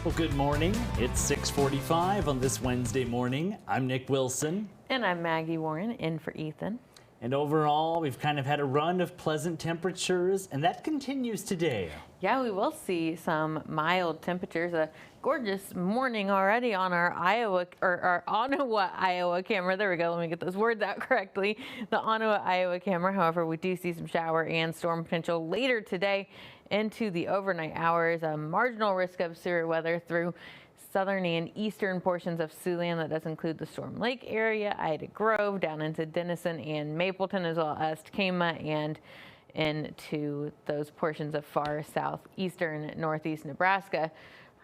Well, good morning. It's 6:45 on this Wednesday morning. I'm Nick Wilson. And I'm Maggie Warren, in for Ethan. And overall, we've kind of had a run of pleasant temperatures, and that continues today. Yeah, we will see some mild temperatures. A gorgeous morning already on our Ottawa, Iowa camera. There we go. Let me get those words out correctly. The Ottawa, Iowa camera. However, we do see some shower and storm potential later today into the overnight hours. A marginal risk of severe weather through southern and eastern portions of Siouxland. That does include the Storm Lake area, Ida Grove, down into Denison and Mapleton, as well as Tacoma and into those portions of far southeastern northeast Nebraska.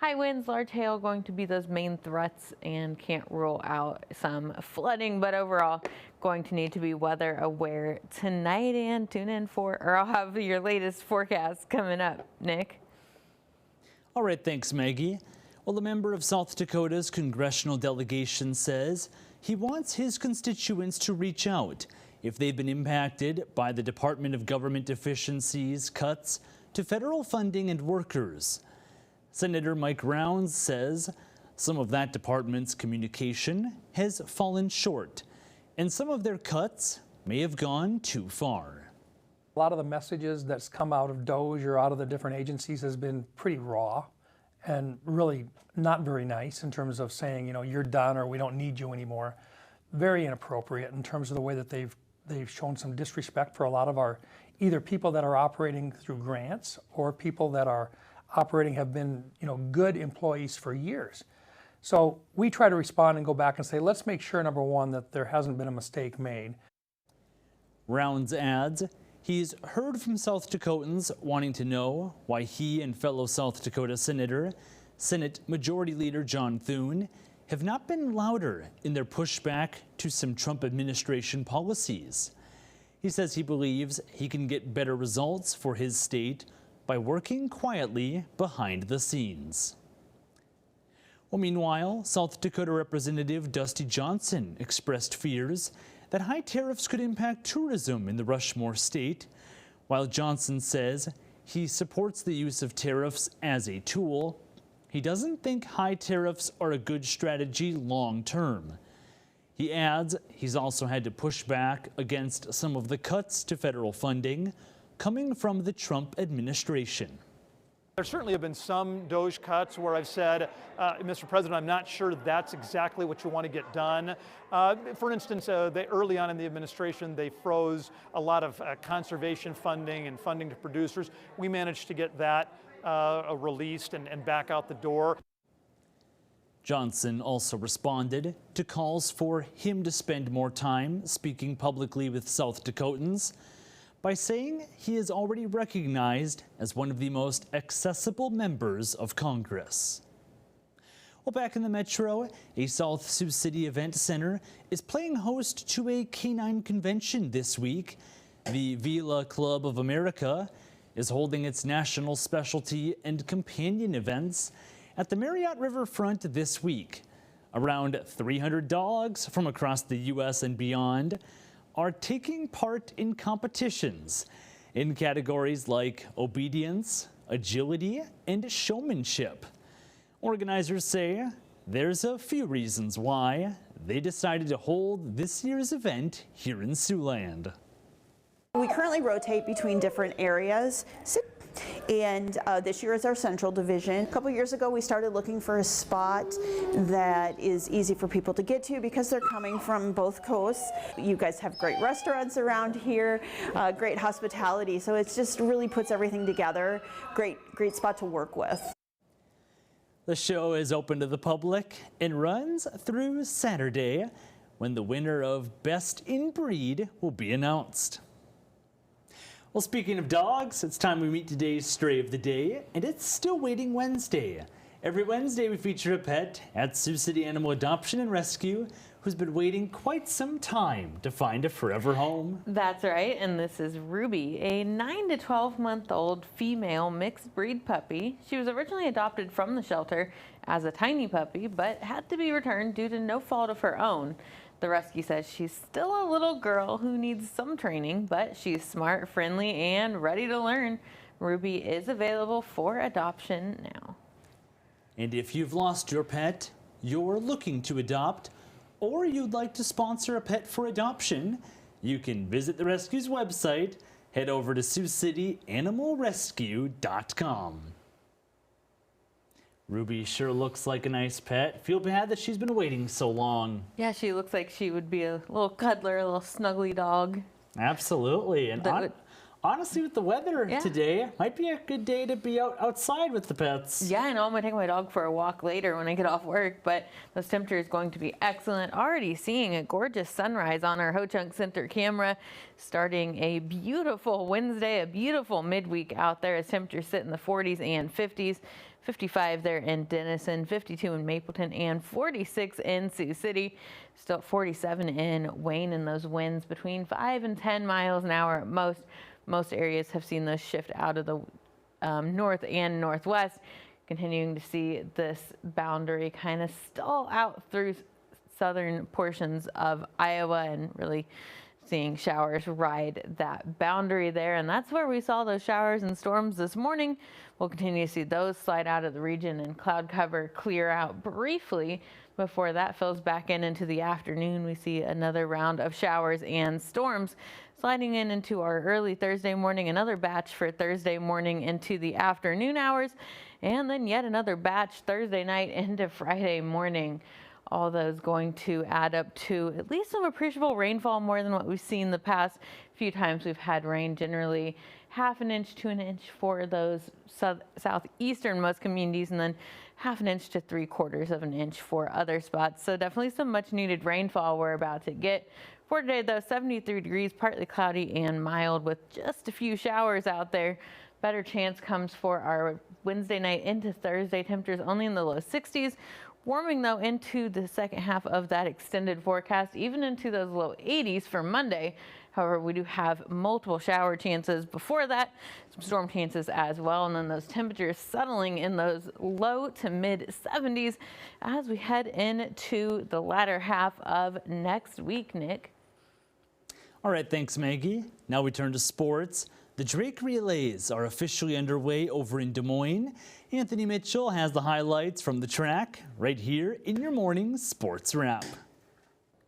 High winds, large hail going to be those main threats, and can't rule out some flooding, but overall going to need to be weather aware tonight, and tune in or I'll have your latest forecast coming up. Nick? All right, thanks, Maggie. Well, a member of South Dakota's congressional delegation says he wants his constituents to reach out if they've been impacted by the Department of Government efficiencies cuts to federal funding and workers. Senator Mike Rounds says some of that department's communication has fallen short, and some of their cuts may have gone too far. A lot of the messages that's come out of DOGE or out of the different agencies has been pretty raw and really not very nice in terms of saying, you know, you're done or we don't need you anymore. Very inappropriate in terms of the way that they've shown some disrespect for a lot of our either people that are operating through grants or people that are operating have been, you know, good employees for years. So we try to respond and go back and say, let's make sure, number one, that there hasn't been a mistake made. Rounds adds he's heard from South Dakotans wanting to know why he and fellow South Dakota Senator, Senate Majority Leader John Thune, have not been louder in their pushback to some Trump administration policies. He says he believes he can get better results for his state by working quietly behind the scenes. Well, meanwhile, South Dakota Representative Dusty Johnson expressed fears that high tariffs could impact tourism in the Rushmore state. While Johnson says he supports the use of tariffs as a tool, he doesn't think high tariffs are a good strategy long term. He adds he's also had to push back against some of the cuts to federal funding coming from the Trump administration. There certainly have been some DOGE cuts where I've said, Mr. President, I'm not sure that's exactly what you want to get done. For instance, early on in the administration, they froze a lot of conservation funding and funding to producers. We managed to get that released and back out the door. Johnson also responded to calls for him to spend more time speaking publicly with South Dakotans by saying he is already recognized as one of the most accessible members of Congress. Well, back in the metro, a South Sioux City event center is playing host to a canine convention this week. The Vila Club of America is holding its national specialty and companion events at the Marriott Riverfront this week. Around 300 dogs from across the U.S. and beyond are taking part in competitions in categories like obedience, agility, and showmanship. Organizers say there's a few reasons why they decided to hold this year's event here in Siouxland. We currently rotate between different areas. And this year is our central division. A couple years ago we started looking for a spot that is easy for people to get to because they're coming from both coasts. You guys have great restaurants around here, great hospitality, so it just really puts everything together. Great spot to work with. The show is open to the public and runs through Saturday, when the winner of Best in Breed will be announced. Well, speaking of dogs, it's time we meet today's Stray of the Day, and it's Still Waiting Wednesday. Every Wednesday we feature a pet at Sioux City Animal Adoption and Rescue who's been waiting quite some time to find a forever home. That's right, and this is Ruby, a 9 to 12-month-old female mixed breed puppy. She was originally adopted from the shelter as a tiny puppy, but had to be returned due to no fault of her own. The rescue says she's still a little girl who needs some training, but she's smart, friendly, and ready to learn. Ruby is available for adoption now. And if you've lost your pet, you're looking to adopt, or you'd like to sponsor a pet for adoption, you can visit the rescue's website. Head over to SiouxCityAnimalRescue.com. Ruby sure looks like a nice pet. Feel bad that she's been waiting so long. Yeah, she looks like she would be a little cuddler, a little snuggly dog. Absolutely. And honestly, with the weather today, might be a good day to be outside with the pets. Yeah, I know. I'm going to take my dog for a walk later when I get off work, but those temperatures are going to be excellent. Already seeing a gorgeous sunrise on our Ho Chunk Center camera, starting a beautiful Wednesday, a beautiful midweek out there as temperatures sit in the 40s and 50s. 55 there in Denison, 52 in Mapleton, and 46 in Sioux City. Still at 47 in Wayne, and those winds between 5 and 10 miles an hour at most. Most areas have seen those shift out of the north and northwest. Continuing to see this boundary kind of stall out through southern portions of Iowa, and really seeing showers ride that boundary there. And that's where we saw those showers and storms this morning. We'll continue to see those slide out of the region and cloud cover clear out briefly before that fills back into the afternoon. We see another round of showers and storms sliding into our early Thursday morning, another batch for Thursday morning into the afternoon hours, and then yet another batch Thursday night into Friday morning. All those going to add up to at least some appreciable rainfall, more than what we've seen the past few times we've had rain. Generally half an inch to an inch for those southeasternmost communities, and then half an inch to 3/4 of an inch for other spots. So definitely some much needed rainfall we're about to get. For today though, 73 degrees, partly cloudy and mild with just a few showers out there. Better chance comes for our Wednesday night into Thursday. Temperatures only in the low 60s. Warming though into the second half of that extended forecast, even into those low 80s for Monday. However, we do have multiple shower chances before that, some storm chances as well, and then those temperatures settling in those low to mid 70s as we head into the latter half of next week. Nick. All right, thanks, Maggie. Now we turn to sports. The Drake Relays are officially underway over in Des Moines. Anthony Mitchell has the highlights from the track right here in your morning sports wrap.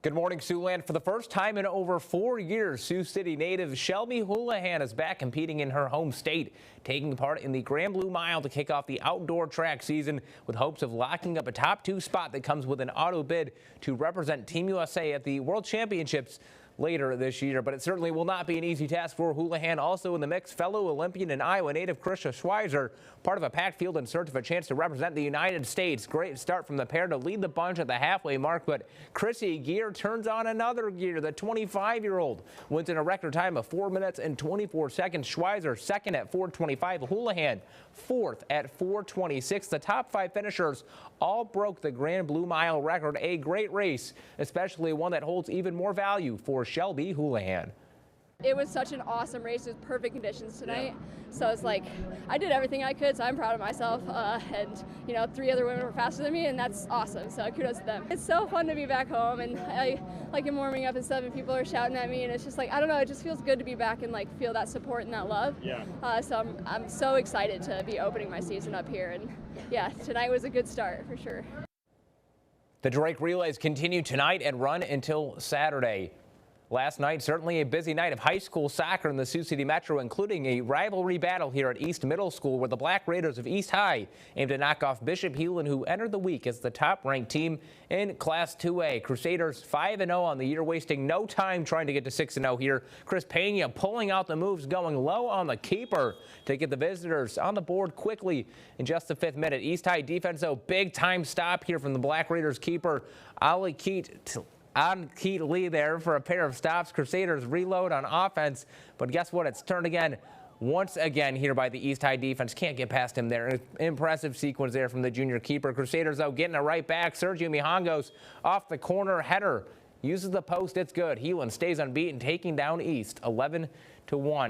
Good morning, Siouxland. For the first time in over 4 years, Sioux City native Shelby Houlihan is back competing in her home state, taking part in the Grand Blue Mile to kick off the outdoor track season with hopes of locking up a top 2 spot that comes with an auto bid to represent Team USA at the World Championships later this year. But it certainly will not be an easy task for Houlihan. Also in the mix, fellow Olympian and Iowa native Krisha Schweizer, part of a packed field in search of a chance to represent the United States. Great start from the pair to lead the bunch at the halfway mark, but Chrissy Gear turns on another gear. The 25-year-old wins in a record time of 4 minutes and 24 seconds. Schweizer second at 4:25. Houlihan fourth at 4:26. The top 5 finishers all broke the Grand Blue Mile record. A great race, especially one that holds even more value for Shelby Houlihan. It was such an awesome race with perfect conditions tonight. So it's like I did everything I could, so I'm proud of myself. And you know, 3 other women were faster than me, and that's awesome. So kudos to them. It's so fun to be back home, and I like am warming up and stuff, and people are shouting at me, and it's just like I don't know. It just feels good to be back and like feel that support and that love. Yeah. So I'm so excited to be opening my season up here, and yeah, tonight was a good start for sure. The Drake Relays continue tonight and run until Saturday. Last night, certainly a busy night of high school soccer in the Sioux City Metro, including a rivalry battle here at East Middle School, where the Black Raiders of East High aim to knock off Bishop Heelan, who entered the week as the top-ranked team in Class 2A. Crusaders 5-0 on the year, wasting no time trying to get to 6-0 here. Chris Pena pulling out the moves, going low on the keeper to get the visitors on the board quickly in just the 5th minute. East High defense, though, big-time stop here from the Black Raiders keeper, Ali Keat Lee there for a pair of stops. Crusaders reload on offense, but guess what? It's turned again once again here by the East High defense. Can't get past him there. Impressive sequence there from the junior keeper. Crusaders, though, getting it right back. Sergio Mijangos off the corner header. Uses the post. It's good. Heelan stays unbeaten, taking down East 11-1.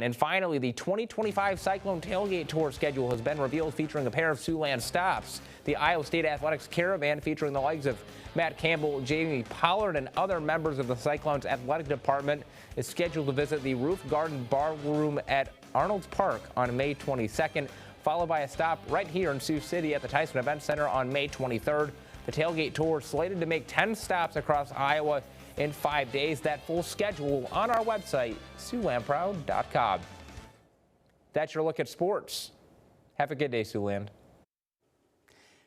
And finally, the 2025 Cyclone Tailgate Tour schedule has been revealed, featuring a pair of Siouxland stops. The Iowa State Athletics Caravan, featuring the likes of Matt Campbell, Jamie Pollard, and other members of the Cyclones athletic department, is scheduled to visit the Roof Garden Bar Room at Arnold's Park on May 22nd, followed by a stop right here in Sioux City at the Tyson Event Center on May 23rd. The tailgate tour is slated to make 10 stops across Iowa in 5 days. That full schedule on our website, siouxlandproud.com. That's your look at sports. Have a good day, Siouxland.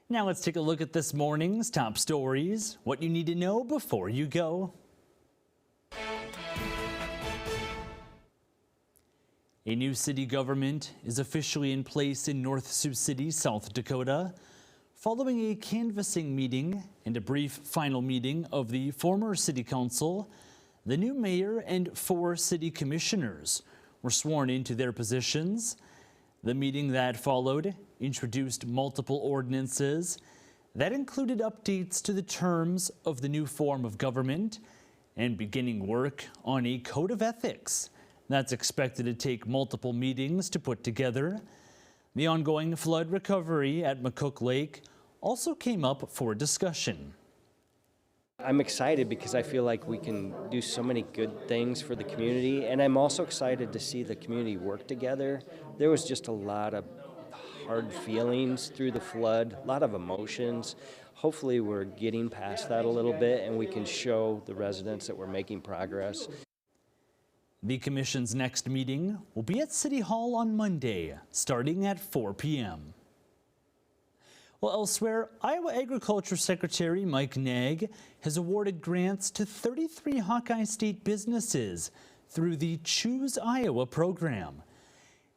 Now let's take a look at this morning's top stories, what you need to know before you go. A new city government is officially in place in North Sioux City, South Dakota, following a canvassing meeting and a brief final meeting of the former city council. The new mayor and 4 city commissioners were sworn into their positions. The meeting that followed introduced multiple ordinances that included updates to the terms of the new form of government and beginning work on a code of ethics that's expected to take multiple meetings to put together. The ongoing flood recovery at McCook Lake also came up for discussion. I'm excited because I feel like we can do so many good things for the community, and I'm also excited to see the community work together. There was just a lot of hard feelings through the flood, a lot of emotions. Hopefully we're getting past that a little bit and we can show the residents that we're making progress. The commission's next meeting will be at City Hall on Monday, starting at 4 p.m. Well, elsewhere, Iowa Agriculture Secretary Mike Nag has awarded grants to 33 Hawkeye State businesses through the Choose Iowa program.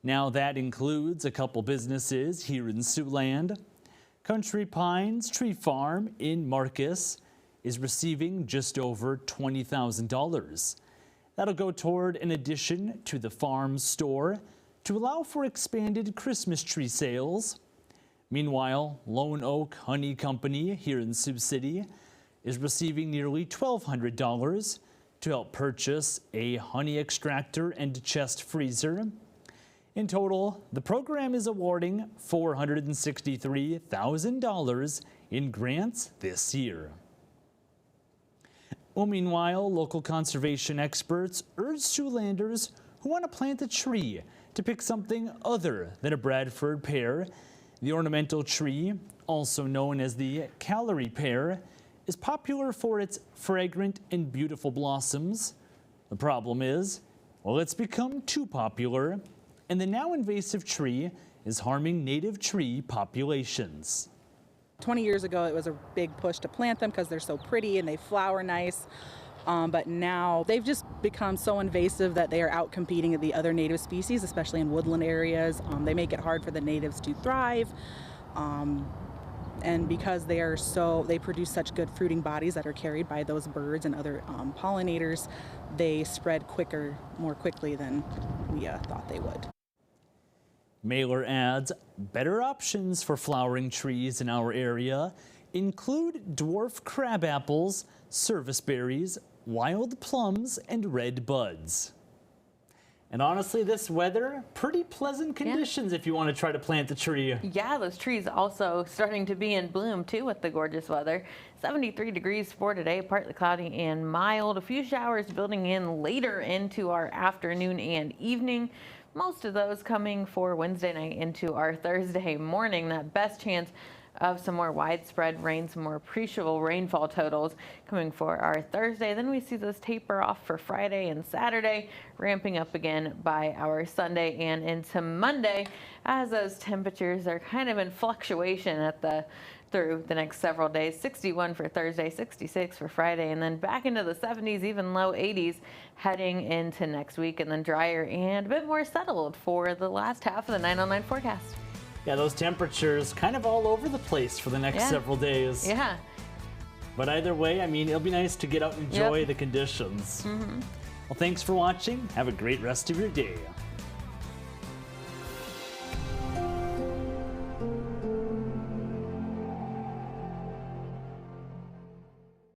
Now that includes a couple businesses here in Siouxland. Country Pines Tree Farm in Marcus is receiving just over $20,000. That'll go toward an addition to the farm store to allow for expanded Christmas tree sales. Meanwhile, Lone Oak Honey Company here in Sioux City is receiving nearly $1,200 to help purchase a honey extractor and chest freezer. In total, the program is awarding $463,000 in grants this year. Well, meanwhile, local conservation experts urge Siouxlanders who want to plant a tree to pick something other than a Bradford pear. The ornamental tree, also known as the calorie pear, is popular for its fragrant and beautiful blossoms. The problem is, well, it's become too popular, and the now invasive tree is harming native tree populations. 20 years ago, it was a big push to plant them because they're so pretty and they flower nice. But now they've just become so invasive that they are out competing the other native species, especially in woodland areas. They make it hard for the natives to thrive. And because they produce such good fruiting bodies that are carried by those birds and other pollinators, they spread more quickly than we thought they would. Mailer ads, better options for flowering trees in our area include dwarf crab apples, service berries, wild plums, and red buds. And honestly, this weather, pretty pleasant conditions if you want to try to plant a tree. Yeah, those trees also starting to be in bloom too with the gorgeous weather. 73 degrees for today, partly cloudy and mild. A few showers building in later into our afternoon and evening. Most of those coming for Wednesday night into our Thursday morning. That best chance of some more widespread rain, some more appreciable rainfall totals coming for our Thursday. Then we see those taper off for Friday and Saturday, ramping up again by our Sunday and into Monday as those temperatures are kind of in fluctuation through the next several days. 61 for Thursday, 66 for Friday, and then back into the 70s, even low 80s heading into next week, and then drier and a bit more settled for the last half of the 909 forecast. Yeah, those temperatures kind of all over the place for the next several days. Yeah. But either way, I mean, it'll be nice to get out and enjoy the conditions. Well, thanks for watching. Have a great rest of your day.